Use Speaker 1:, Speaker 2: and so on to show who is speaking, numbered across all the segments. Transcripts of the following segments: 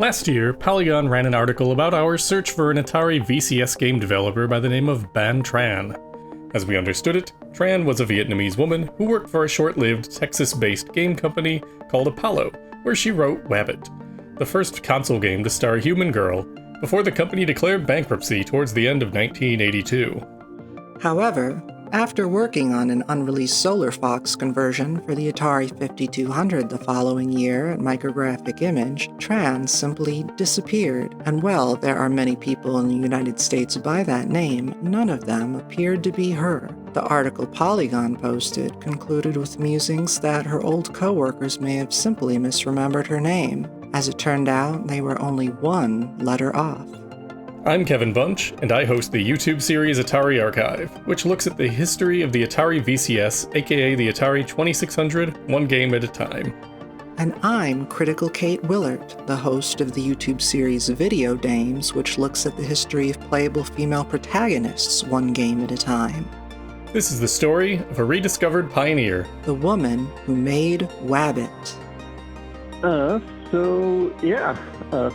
Speaker 1: Last year, Polygon ran an article about our search for an Atari VCS game developer by the name of Ben Tran. As we understood it, Tran was a Vietnamese woman who worked for a short-lived Texas-based game company called Apollo, where she wrote Wabbit, the first console game to star a human girl, before the company declared bankruptcy towards the end of 1982.
Speaker 2: However, after working on an unreleased Solar Fox conversion for the Atari 5200 the following year at Micrographic Image, Tran simply disappeared. And while there are many people in the United States by that name, none of them appeared to be her. The article Polygon posted concluded with musings that her old co-workers may have simply misremembered her name. As it turned out, they were only one letter off.
Speaker 1: I'm Kevin Bunch, and I host the YouTube series Atari Archive, which looks at the history of the Atari VCS, aka the Atari 2600, one game at a time.
Speaker 2: And I'm Critical Kate Willert, the host of the YouTube series Video Dames, which looks at the history of playable female protagonists one game at a time.
Speaker 1: This is the story of a rediscovered pioneer.
Speaker 2: The woman who made Wabbit.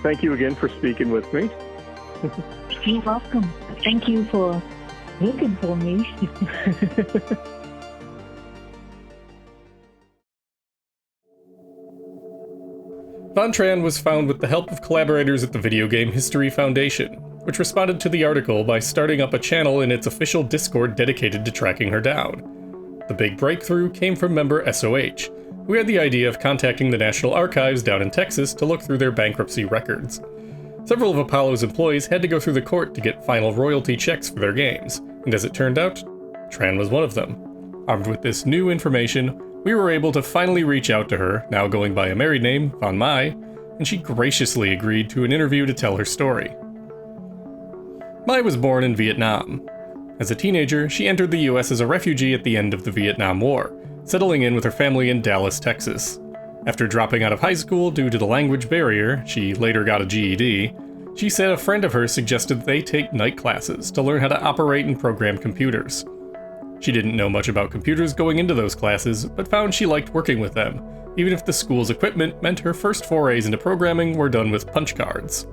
Speaker 3: Thank you again for speaking with me.
Speaker 4: You're welcome. Thank you for looking for me.
Speaker 1: Von Tran was found with the help of collaborators at the Video Game History Foundation, which responded to the article by starting up a channel in its official Discord dedicated to tracking her down. The big breakthrough came from member SOH, who had the idea of contacting the National Archives down in Texas to look through their bankruptcy records. Several of Apollo's employees had to go through the court to get final royalty checks for their games, and as it turned out, Tran was one of them. Armed with this new information, we were able to finally reach out to her, now going by a married name, Van Mai, and she graciously agreed to an interview to tell her story. Mai was born in Vietnam. As a teenager, she entered the US as a refugee at the end of the Vietnam War, settling in with her family in Dallas, Texas. After dropping out of high school due to the language barrier, she later got a GED, she said a friend of hers suggested they take night classes to learn how to operate and program computers. She didn't know much about computers going into those classes, but found she liked working with them, even if the school's equipment meant her first forays into programming were done with punch cards.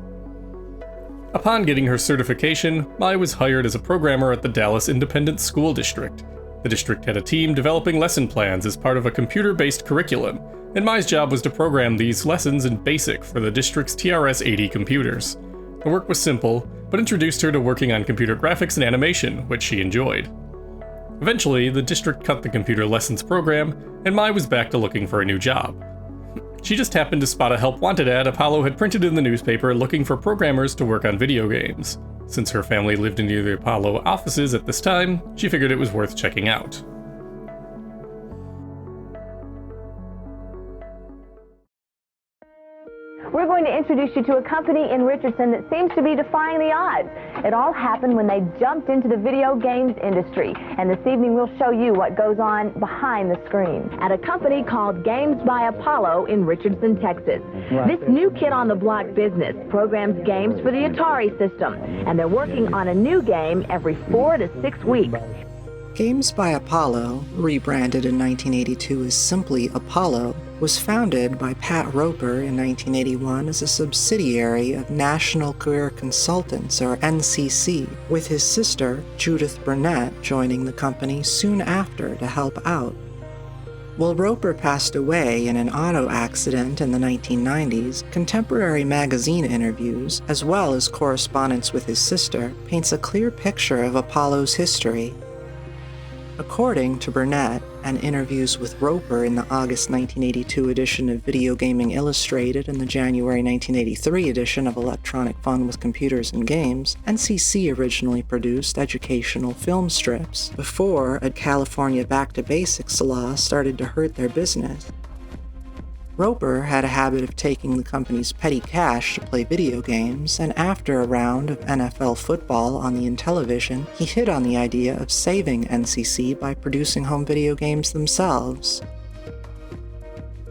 Speaker 1: Upon getting her certification, Mai was hired as a programmer at the Dallas Independent School District. The district had a team developing lesson plans as part of a computer-based curriculum, and Mai's job was to program these lessons in BASIC for the district's TRS-80 computers. The work was simple, but introduced her to working on computer graphics and animation, which she enjoyed. Eventually, the district cut the computer lessons program, and Mai was back to looking for a new job. She just happened to spot a help wanted ad Apollo had printed in the newspaper looking for programmers to work on video games. Since her family lived near the Apollo offices at this time, she figured it was worth checking out.
Speaker 5: We're going to introduce you to a company in Richardson that seems to be defying the odds. It all happened when they jumped into the video games industry, and this evening we'll show you what goes on behind the screen at a company called Games by Apollo in Richardson, Texas. This new kid-on-the-block business programs games for the Atari system, and they're working on a new game every 4 to 6 weeks.
Speaker 2: Games by Apollo, rebranded in 1982 as simply Apollo, was founded by Pat Roper in 1981 as a subsidiary of National Career Consultants, or NCC, with his sister, Judith Burnett, joining the company soon after to help out. While Roper passed away in an auto accident in the 1990s, contemporary magazine interviews, as well as correspondence with his sister, paints a clear picture of Apollo's history. According to Burnett, and interviews with Roper in the August 1982 edition of Video Gaming Illustrated and the January 1983 edition of Electronic Fun with Computers and Games, NCC originally produced educational film strips before a California Back to Basics law started to hurt their business. Roper had a habit of taking the company's petty cash to play video games, and after a round of NFL football on the Intellivision, he hit on the idea of saving NCC by producing home video games themselves.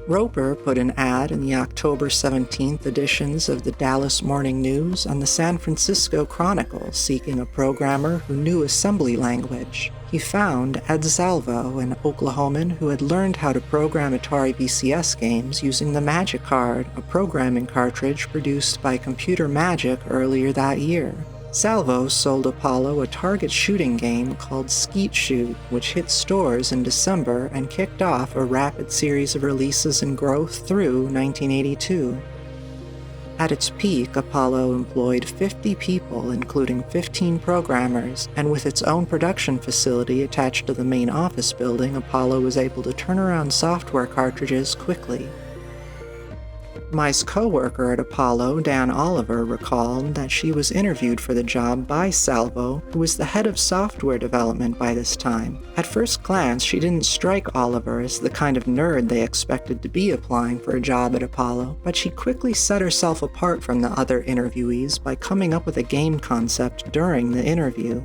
Speaker 2: Roper put an ad in the October 17th editions of the Dallas Morning News and the San Francisco Chronicle seeking a programmer who knew assembly language. He found Ed Salvo, an Oklahoman who had learned how to program Atari VCS games using the Magic Card, a programming cartridge produced by Computer Magic earlier that year. Salvo sold Apollo a target shooting game called Skeet Shoot, which hit stores in December and kicked off a rapid series of releases and growth through 1982. At its peak, Apollo employed 50 people, including 15 programmers, and with its own production facility attached to the main office building, Apollo was able to turn around software cartridges quickly. Mai's co-worker at Apollo, Dan Oliver, recalled that she was interviewed for the job by Salvo, who was the head of software development by this time. At first glance, she didn't strike Oliver as the kind of nerd they expected to be applying for a job at Apollo, but she quickly set herself apart from the other interviewees by coming up with a game concept during the interview.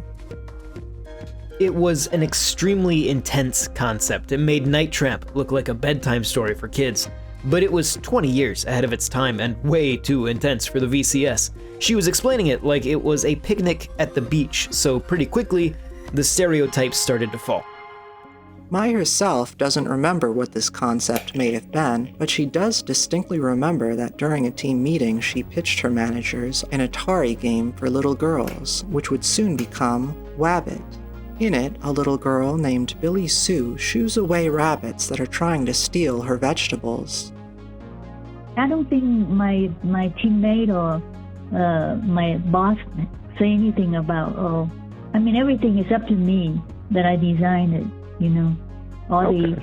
Speaker 6: It was an extremely intense concept. It made Night Trap look like a bedtime story for kids. But it was 20 years ahead of its time and way too intense for the VCS. She was explaining it like it was a picnic at the beach, so pretty quickly, the stereotypes started to fall.
Speaker 2: Mai herself doesn't remember what this concept may have been, but she does distinctly remember that during a team meeting she pitched her managers an Atari game for little girls, which would soon become Wabbit. In it, a little girl named Billy Sue shoos away rabbits that are trying to steal her vegetables.
Speaker 4: I don't think my teammate or my boss say anything about, everything is up to me that I designed it, all the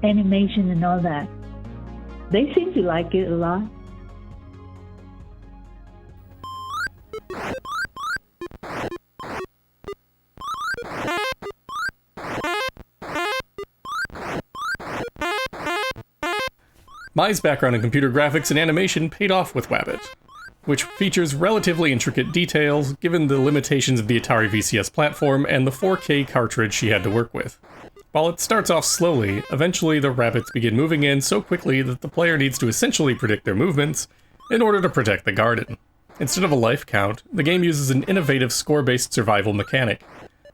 Speaker 4: animation and all that. They seem to like it a lot.
Speaker 1: Mai's background in computer graphics and animation paid off with Wabbit, which features relatively intricate details given the limitations of the Atari VCS platform and the 4K cartridge she had to work with. While it starts off slowly, eventually the rabbits begin moving in so quickly that the player needs to essentially predict their movements in order to protect the garden. Instead of a life count, the game uses an innovative score-based survival mechanic,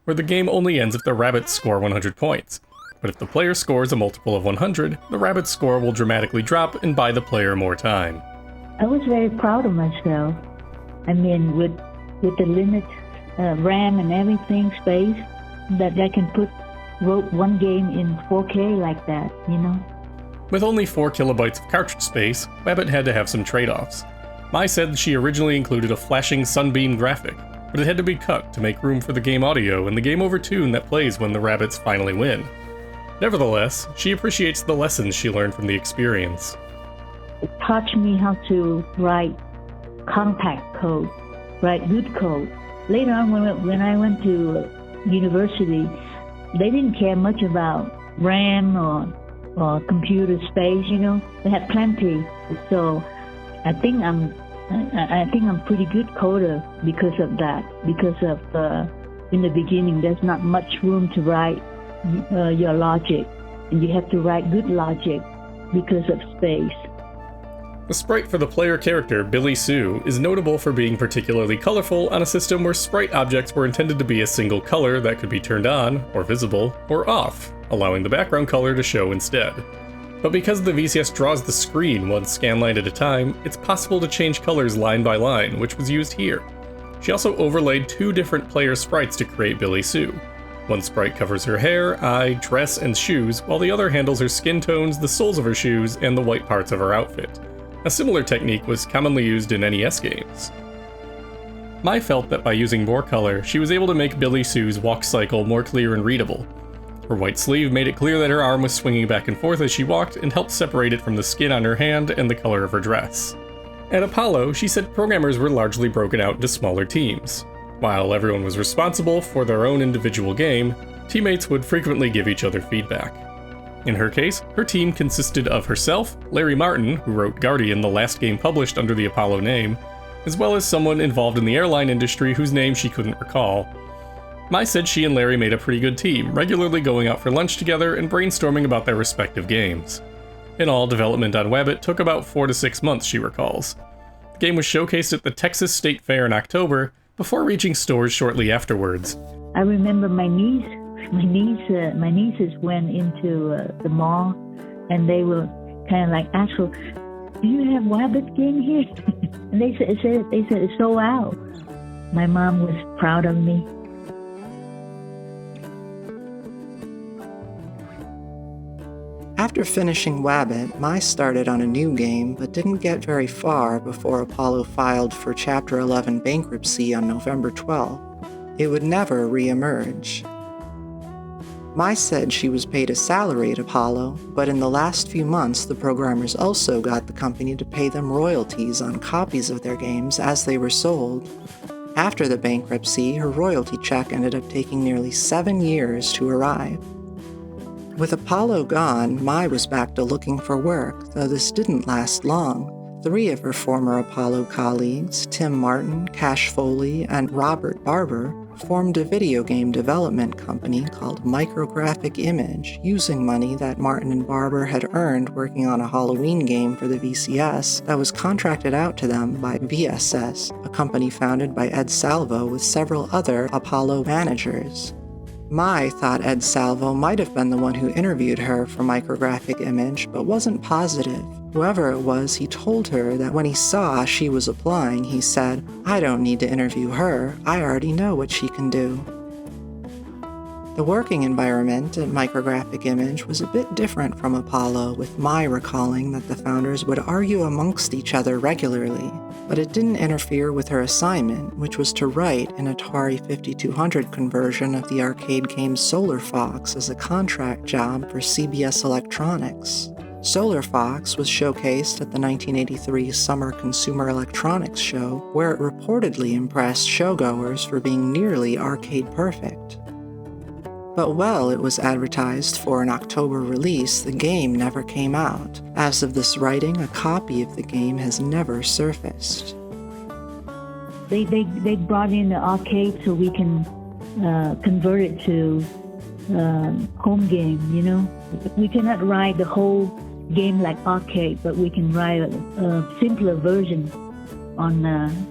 Speaker 1: where the game only ends if the rabbits score 100 points. But if the player scores a multiple of 100, the rabbit's score will dramatically drop and buy the player more time.
Speaker 4: I was very proud of myself. With the limit RAM and everything, space, that I can wrote one game in 4K like that,
Speaker 1: With only 4 kilobytes of cartridge space, Wabbit had to have some trade-offs. Mai said she originally included a flashing sunbeam graphic, but it had to be cut to make room for the game audio and the game over tune that plays when the rabbits finally win. Nevertheless, she appreciates the lessons she learned from the experience.
Speaker 4: It taught me how to write compact code, write good code. Later on, when I went to university, they didn't care much about RAM or computer space, They had plenty. So I think I'm pretty good coder because of that. Because of in the beginning, there's not much room to write your logic, and you have to write good logic because of space.
Speaker 1: The sprite for the player character, Billy Sue, is notable for being particularly colorful on a system where sprite objects were intended to be a single color that could be turned on, or visible, or off, allowing the background color to show instead. But because the VCS draws the screen one scan line at a time, it's possible to change colors line by line, which was used here. She also overlaid 2 different player sprites to create Billy Sue. One sprite covers her hair, eye, dress, and shoes, while the other handles her skin tones, the soles of her shoes, and the white parts of her outfit. A similar technique was commonly used in NES games. Mai felt that by using more color, she was able to make Billy Sue's walk cycle more clear and readable. Her white sleeve made it clear that her arm was swinging back and forth as she walked and helped separate it from the skin on her hand and the color of her dress. At Apollo, she said programmers were largely broken out into smaller teams. While everyone was responsible for their own individual game, teammates would frequently give each other feedback. In her case, her team consisted of herself, Larry Martin, who wrote Guardian, the last game published under the Apollo name, as well as someone involved in the airline industry whose name she couldn't recall. Mai said she and Larry made a pretty good team, regularly going out for lunch together and brainstorming about their respective games. In all, development on Wabbit took about 4 to 6 months, she recalls. The game was showcased at the Texas State Fair in October, before reaching stores shortly afterwards.
Speaker 4: I remember my nieces went into the mall, and they were kind of like asked for, "Do you have Wabbit game here?" And they said it's sold out. My mom was proud of me.
Speaker 2: After finishing Wabbit, Mai started on a new game but didn't get very far before Apollo filed for Chapter 11 bankruptcy on November 12. It would never re-emerge. Mai said she was paid a salary at Apollo, but in the last few months the programmers also got the company to pay them royalties on copies of their games as they were sold. After the bankruptcy, her royalty check ended up taking nearly 7 years to arrive. With Apollo gone, Mai was back to looking for work, though this didn't last long. 3 of her former Apollo colleagues, Tim Martin, Cash Foley, and Robert Barber, formed a video game development company called Micrographic Image, using money that Martin and Barber had earned working on a Halloween game for the VCS that was contracted out to them by VSS, a company founded by Ed Salvo with several other Apollo managers. Mai thought Ed Salvo might have been the one who interviewed her for Micrographic Image, but wasn't positive. Whoever it was, he told her that when he saw she was applying, he said, "I don't need to interview her, I already know what she can do." The working environment at Micrographic Image was a bit different from Apollo, with Mai recalling that the founders would argue amongst each other regularly, but it didn't interfere with her assignment, which was to write an Atari 5200 conversion of the arcade game Solar Fox as a contract job for CBS Electronics. Solar Fox was showcased at the 1983 Summer Consumer Electronics Show, where it reportedly impressed showgoers for being nearly arcade perfect. But while it was advertised for an October release, the game never came out. As of this writing, a copy of the game has never surfaced.
Speaker 4: They brought in the arcade so we can convert it to home game, you know? We cannot write the whole game like arcade, but we can write a simpler version on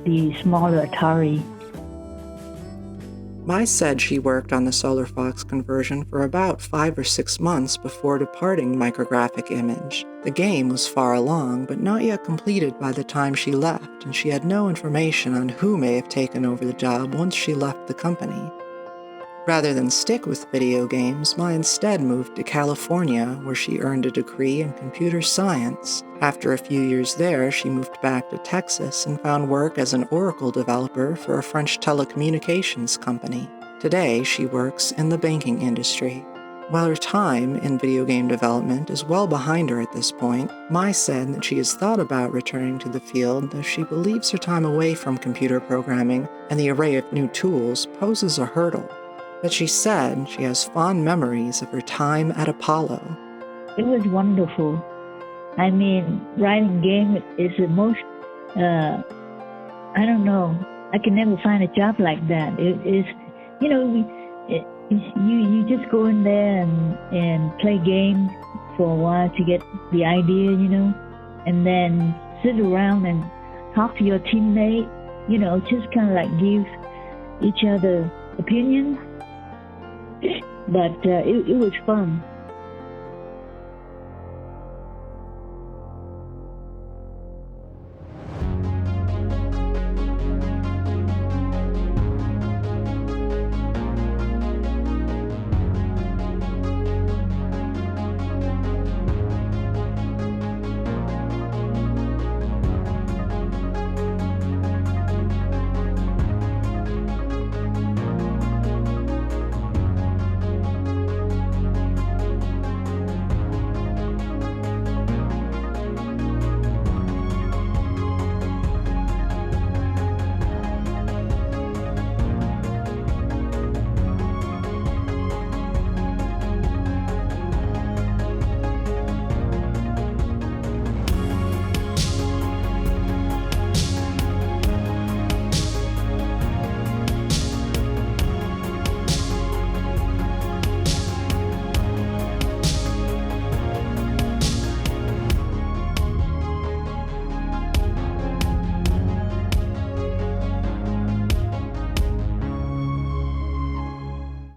Speaker 4: the smaller Atari.
Speaker 2: Mai said she worked on the Solar Fox conversion for about 5 or 6 months before departing Micrographic Image. The game was far along, but not yet completed by the time she left, and she had no information on who may have taken over the job once she left the company. Rather than stick with video games, Mai instead moved to California, where she earned a degree in computer science. After a few years there, she moved back to Texas and found work as an Oracle developer for a French telecommunications company. Today, she works in the banking industry. While her time in video game development is well behind her at this point, Mai said that she has thought about returning to the field, though she believes her time away from computer programming and the array of new tools poses a hurdle. But she said she has fond memories of her time at Apollo.
Speaker 4: It was wonderful. I mean, writing game is the most, I don't know, I can never find a job like that. It is, you know, you just go in there and play games for a while to get the idea, you know, and then sit around and talk to your teammate, you know, just kind of like give each other opinions. But it was fun.